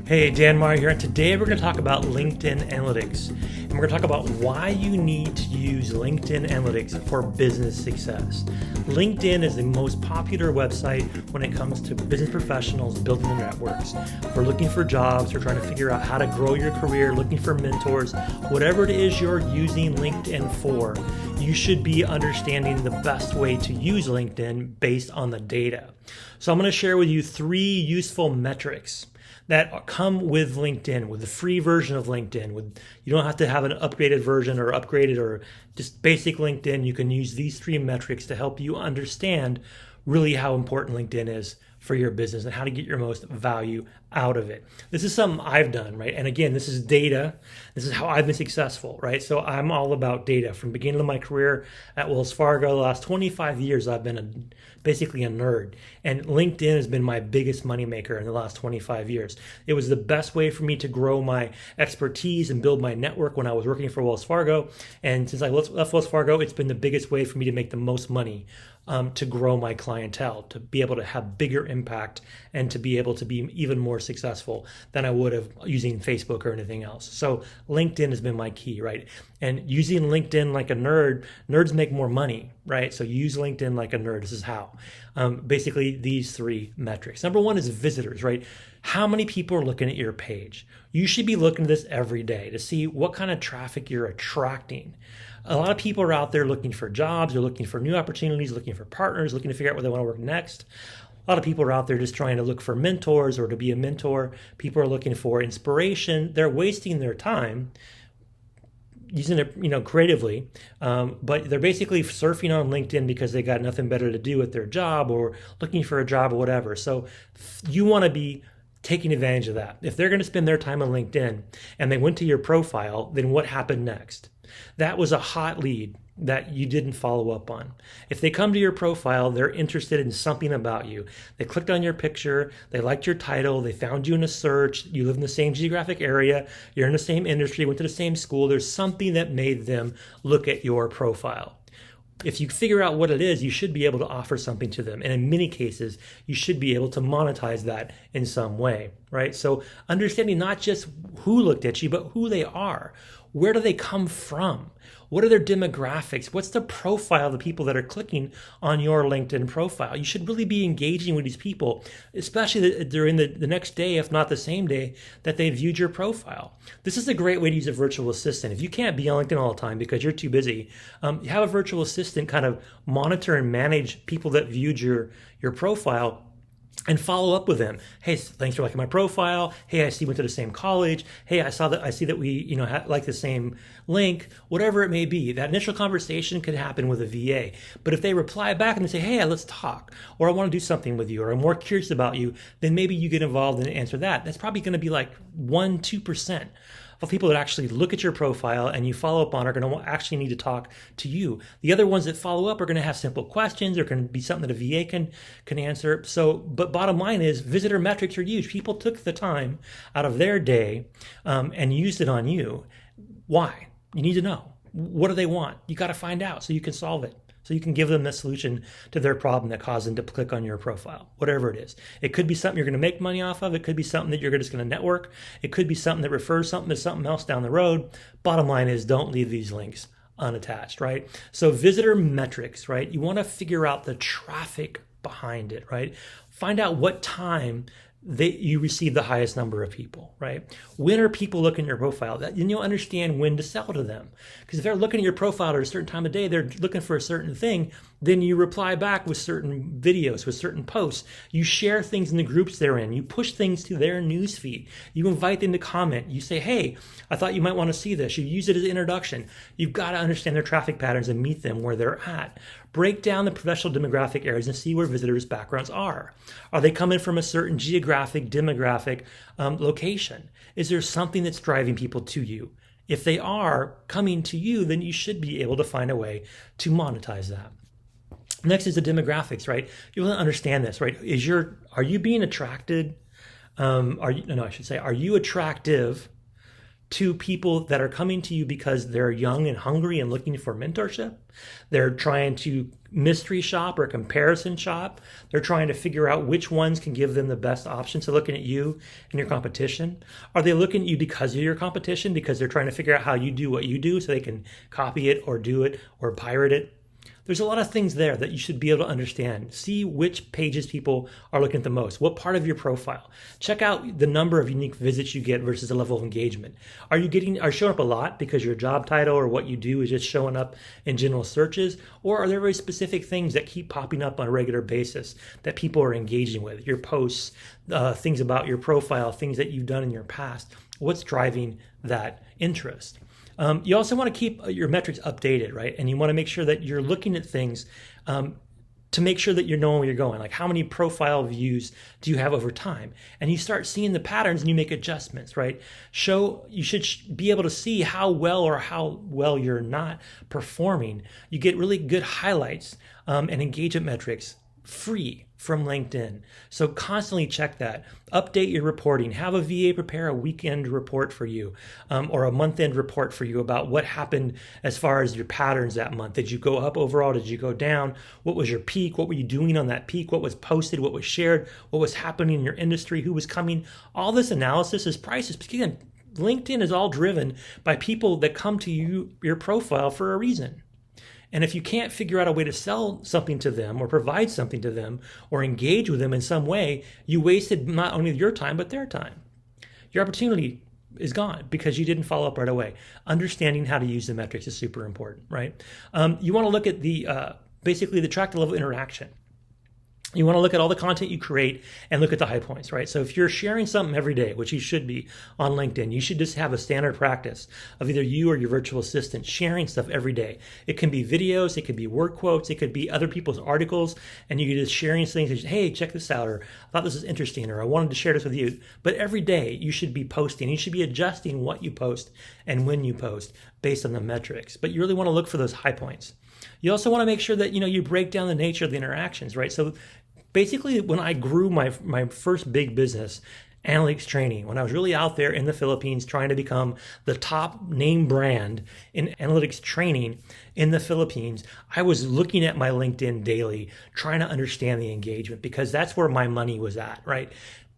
Hey, Dan Meyer here, and today we're going to talk about LinkedIn Analytics. And we're going to talk about why you need to use LinkedIn Analytics for business success. LinkedIn is the most popular website when it comes to business professionals building their networks. If we're looking for jobs, we're trying to figure out how to grow your career, looking for mentors, whatever it is you're using LinkedIn for, you should be understanding the best way to use LinkedIn based on the data. So I'm going to share with you 3 useful metrics that come with LinkedIn, with the free version of LinkedIn. You don't have to have an upgraded version or upgraded or just basic LinkedIn. You can use these 3 metrics to help you understand really how important LinkedIn is for your business and how to get your most value out of it. This is something I've done, right? And again, this is data. This is how I've been successful, right? So I'm all about data. From the beginning of my career at Wells Fargo, the last 25 years, I've been basically a nerd. And LinkedIn has been my biggest moneymaker in the last 25 years. It was the best way for me to grow my expertise and build my network when I was working for Wells Fargo. And since I left Wells Fargo, it's been the biggest way for me to make the most money, to grow my clientele, to be able to have bigger impact, and to be able to be even more successful than I would have using Facebook or anything else. So LinkedIn has been my key, right? And using LinkedIn like a nerd, nerds make more money, right? So use LinkedIn like a nerd. This is how. Basically, these 3 metrics. Number 1 is visitors, right? How many people are looking at your page? You should be looking at this every day to see what kind of traffic you're attracting. A lot of people are out there looking for jobs, they're looking for new opportunities, looking for partners, looking to figure out where they want to work next. A lot of people are out there just trying to look for mentors or to be a mentor. People are looking for inspiration. They're wasting their time using it, creatively, but they're basically surfing on LinkedIn because they got nothing better to do with their job or looking for a job or whatever. So you want to be taking advantage of that. If they're going to spend their time on LinkedIn and they went to your profile, then what happened next? That was a hot lead that you didn't follow up on. If they come to your profile, they're interested in something about you. They clicked on your picture, they liked your title, they found you in a search, you live in the same geographic area, you're in the same industry, went to the same school, there's something that made them look at your profile. If you figure out what it is, you should be able to offer something to them. And in many cases, you should be able to monetize that in some way, right? So understanding not just who looked at you, but who they are. Where do they come from? What are their demographics? What's the profile of the people that are clicking on your LinkedIn profile? You should really be engaging with these people, especially during the next day, if not the same day, that they viewed your profile. This is a great way to use a virtual assistant. If you can't be on LinkedIn all the time because you're too busy, have a virtual assistant kind of monitor and manage people that viewed your profile and follow up with them. Hey, thanks for liking my profile. Hey, I see we went to the same college. Hey, I see that we, like the same link, whatever it may be. That initial conversation could happen with a VA. But if they reply back and they say, hey, let's talk, or I want to do something with you, or I'm more curious about you, then maybe you get involved and answer that. That's probably going to be like 1-2% of people that actually look at your profile and you follow up on are going to actually need to talk to you. The other ones that follow up are going to have simple questions. They're going to be something that a VA can answer. So, but bottom line is visitor metrics are huge. People took the time out of their day and used it on you. Why? You need to know. What do they want? You got to find out so you can solve it. So you can give them the solution to their problem that caused them to click on your profile, whatever it is. It could be something you're going to make money off of. It could be something that you're just going to network. It could be something that refers something to something else down the road. Bottom line is don't leave these links unattached, right? So visitor metrics, right? You want to figure out the traffic behind it, right? Find out what time you receive the highest number of people, right? When are people looking at your profile? Then you'll understand when to sell to them. Because if they're looking at your profile at a certain time of day, they're looking for a certain thing, then you reply back with certain videos, with certain posts. You share things in the groups they're in. You push things to their newsfeed. You invite them to comment. You say, hey, I thought you might want to see this. You use it as an introduction. You've got to understand their traffic patterns and meet them where they're at. Break down the professional demographic areas and see where visitors' backgrounds are. Are they coming from a certain geographic, demographic location? Is there something that's driving people to you? If they are coming to you, then you should be able to find a way to monetize that. Next is the demographics, right? You want to understand this, right? Are you being attracted? Are you attractive to people that are coming to you because they're young and hungry and looking for mentorship. They're trying to mystery shop or comparison shop. They're trying to figure out which ones can give them the best option. So looking at you and your competition. Are they looking at you because of your competition, because they're trying to figure out how you do what you do so they can copy it or do it or pirate it? There's a lot of things there that you should be able to understand. See which pages people are looking at the most. What part of your profile? Check out the number of unique visits you get versus the level of engagement. Are you showing up a lot because your job title or what you do is just showing up in general searches? Or are there very specific things that keep popping up on a regular basis that people are engaging with? Your posts, things about your profile, things that you've done in your past. What's driving that interest? You also want to keep your metrics updated, right? And you want to make sure that you're looking at things to make sure that you're knowing where you're going. Like, how many profile views do you have over time? And you start seeing the patterns and you make adjustments, right? You should be able to see how well you're not performing. You get really good highlights and engagement metrics free from LinkedIn. So constantly check that. Update your reporting. Have a VA prepare a weekend report for you or a month-end report for you about what happened as far as your patterns that month. Did you go up overall? Did you go down? What was your peak? What were you doing on that peak? What was posted? What was shared? What was happening in your industry? Who was coming? All this analysis is priceless. Because again, LinkedIn is all driven by people that come to your profile for a reason. And if you can't figure out a way to sell something to them or provide something to them or engage with them in some way, you wasted not only your time, but their time. Your opportunity is gone because you didn't follow up right away. Understanding how to use the metrics is super important, right? You want to look at basically the track the level of interaction. You want to look at all the content you create and look at the high points, right? So if you're sharing something every day, which you should be on LinkedIn, you should just have a standard practice of either you or your virtual assistant sharing stuff every day. It can be videos, it could be word quotes, it could be other people's articles, and you can just sharing things, hey, check this out, or I thought this was interesting, or I wanted to share this with you. But every day you should be posting. You should be adjusting what you post and when you post based on the metrics. But you really want to look for those high points. You also want to make sure that you break down the nature of the interactions, right? So basically, when I grew my first big business, analytics training, when I was really out there in the Philippines trying to become the top name brand in analytics training in the Philippines, I was looking at my LinkedIn daily, trying to understand the engagement because that's where my money was at, right?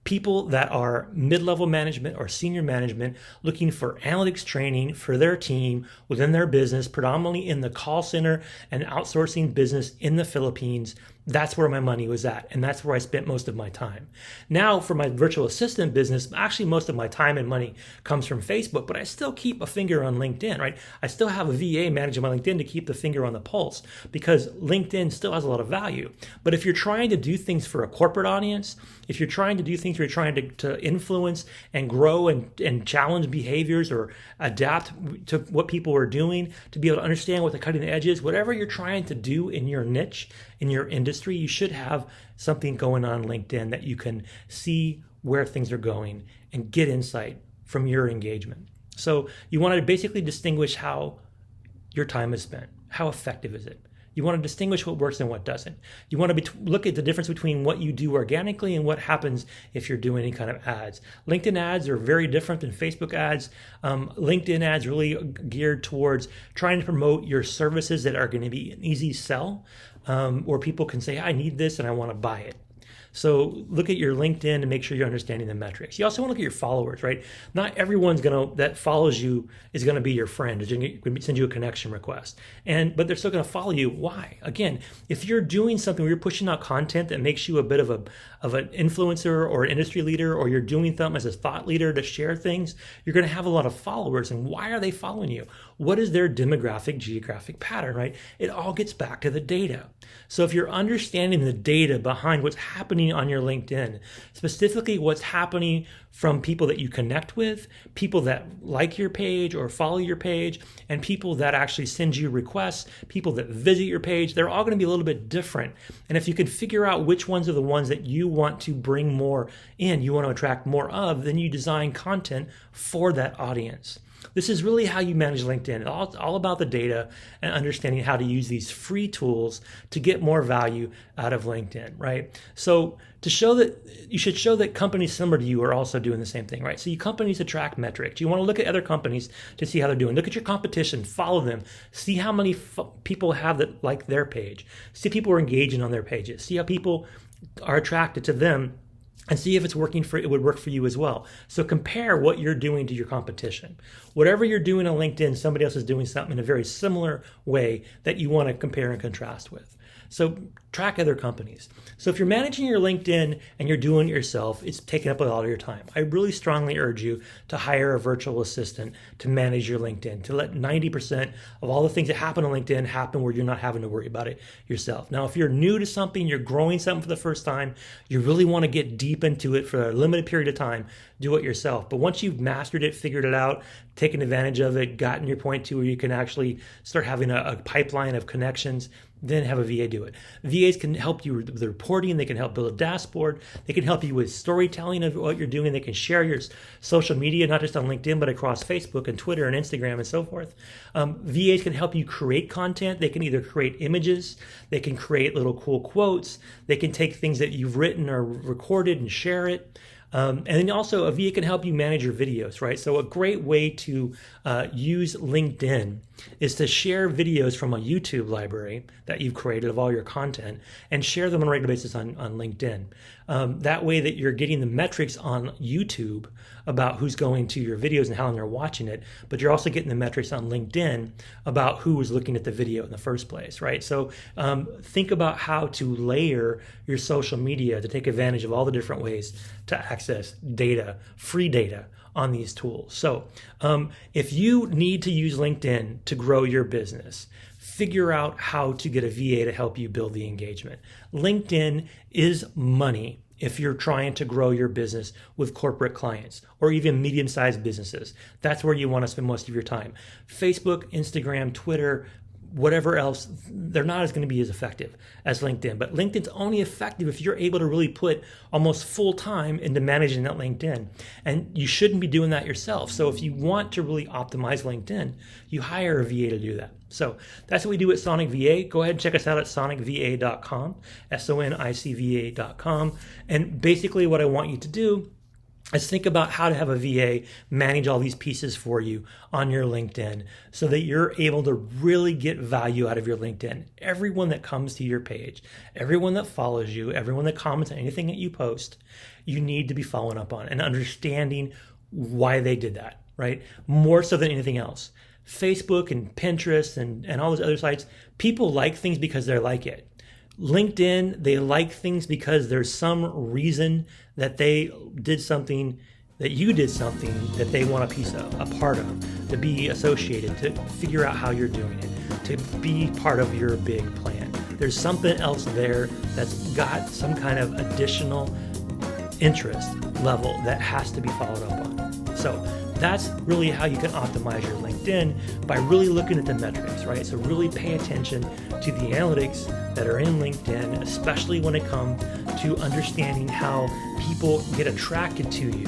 People that are mid-level management or senior management looking for analytics training for their team within their business, predominantly in the call center and outsourcing business in the Philippines. That's where my money was at, and that's where I spent most of my time. Now, for my virtual assistant business, actually most of my time and money comes from Facebook, but I still keep a finger on LinkedIn, right? I still have a VA managing my LinkedIn to keep the finger on the pulse because LinkedIn still has a lot of value. But if you're trying to do things for a corporate audience, if you're trying to do things where you're trying to influence and grow and challenge behaviors or adapt to what people are doing, to be able to understand what the cutting edge is, whatever you're trying to do in your niche, in your industry, you should have something going on LinkedIn that you can see where things are going and get insight from your engagement. So you want to basically distinguish how your time is spent. How effective is it? You want to distinguish what works and what doesn't. You want to look at the difference between what you do organically and what happens if you're doing any kind of ads. LinkedIn ads are very different than Facebook ads. LinkedIn ads really geared towards trying to promote your services that are going to be an easy sell, where people can say, I need this and I want to buy it. So look at your LinkedIn and make sure you're understanding the metrics. You also want to look at your followers, right? Not everyone's that follows you is going to be your friend. Is going to send you a connection request, but they're still going to follow you. Why? Again, if you're doing something where you're pushing out content that makes you a bit of an influencer or an industry leader, or you're doing something as a thought leader to share things, you're going to have a lot of followers. And why are they following you? What is their demographic, geographic pattern, right? It all gets back to the data. So if you're understanding the data behind what's happening on your LinkedIn, specifically what's happening from people that you connect with, people that like your page or follow your page, and people that actually send you requests, people that visit your page, they're all going to be a little bit different. And if you can figure out which ones are the ones that you want to bring more in, you want to attract more of, then you design content for that audience. This is really how you manage LinkedIn. It's all about the data and understanding how to use these free tools to get more value out of LinkedIn, right? So to show that, you should show that companies similar to you are also doing the same thing, right? So you companies attract metrics. You want to look at other companies to see how they're doing. Look at your competition, follow them, see how many people have that like their page. See if people are engaging on their pages. See how people are attracted to them, and see if it would work for you as well. So compare what you're doing to your competition. Whatever you're doing on LinkedIn, somebody else is doing something in a very similar way that you want to compare and contrast with. So track other companies. So if you're managing your LinkedIn and you're doing it yourself, it's taking up a lot of your time. I really strongly urge you to hire a virtual assistant to manage your LinkedIn, to let 90% of all the things that happen on LinkedIn happen where you're not having to worry about it yourself. Now, if you're new to something, you're growing something for the first time, you really want to get deep into it for a limited period of time, do it yourself. But once you've mastered it, figured it out, taken advantage of it, gotten your point to where you can actually start having a pipeline of connections, then have a VA do it. VAs can help you with the reporting. They can help build a dashboard. They can help you with storytelling of what you're doing. They can share your social media, not just on LinkedIn, but across Facebook and Twitter and Instagram and so forth. VAs can help you create content. They can either create images, they can create little cool quotes, they can take things that you've written or recorded and share it. And then also a VA can help you manage your videos, right? So a great way to use LinkedIn is to share videos from a YouTube library that you've created of all your content and share them on a regular basis on LinkedIn. That way that you're getting the metrics on YouTube about who's going to your videos and how long they're watching it, but you're also getting the metrics on LinkedIn about who was looking at the video in the first place, right? So think about how to layer your social media to take advantage of all the different ways to access data, free data on these tools. So if you need to use LinkedIn to grow your business, figure out how to get a VA to help you build the engagement. LinkedIn is money if you're trying to grow your business with corporate clients or even medium-sized businesses. That's where you want to spend most of your time. Facebook, Instagram, Twitter, whatever else, they're not going to be as effective as LinkedIn. But LinkedIn's only effective if you're able to really put almost full time into managing that LinkedIn. And you shouldn't be doing that yourself. So if you want to really optimize LinkedIn, you hire a VA to do that. So that's what we do at Sonic VA. Go ahead and check us out at sonicva.com, sonicva.com. And basically what I want you to do is think about how to have a VA manage all these pieces for you on your LinkedIn so that you're able to really get value out of your LinkedIn. Everyone that comes to your page, everyone that follows you, everyone that comments on anything that you post, you need to be following up on and understanding why they did that, right? More so than anything else. Facebook and Pinterest and all those other sites, people like things because they like it. LinkedIn, they like things because there's some reason that they did something, that you did something that they want a piece of, a part of, to be associated, to figure out how you're doing it, to be part of your big plan. There's something else there that's got some kind of additional interest level that has to be followed up on. So that's really how you can optimize your LinkedIn, by really looking at the metrics, right? So really pay attention to the analytics that are in LinkedIn, especially when it comes to understanding how people get attracted to you,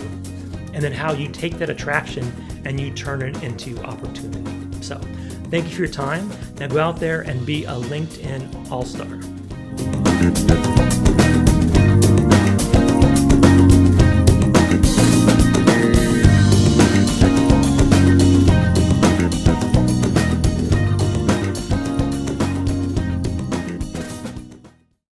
and then how you take that attraction and you turn it into opportunity. So thank you for your time. Now go out there and be a LinkedIn all-star.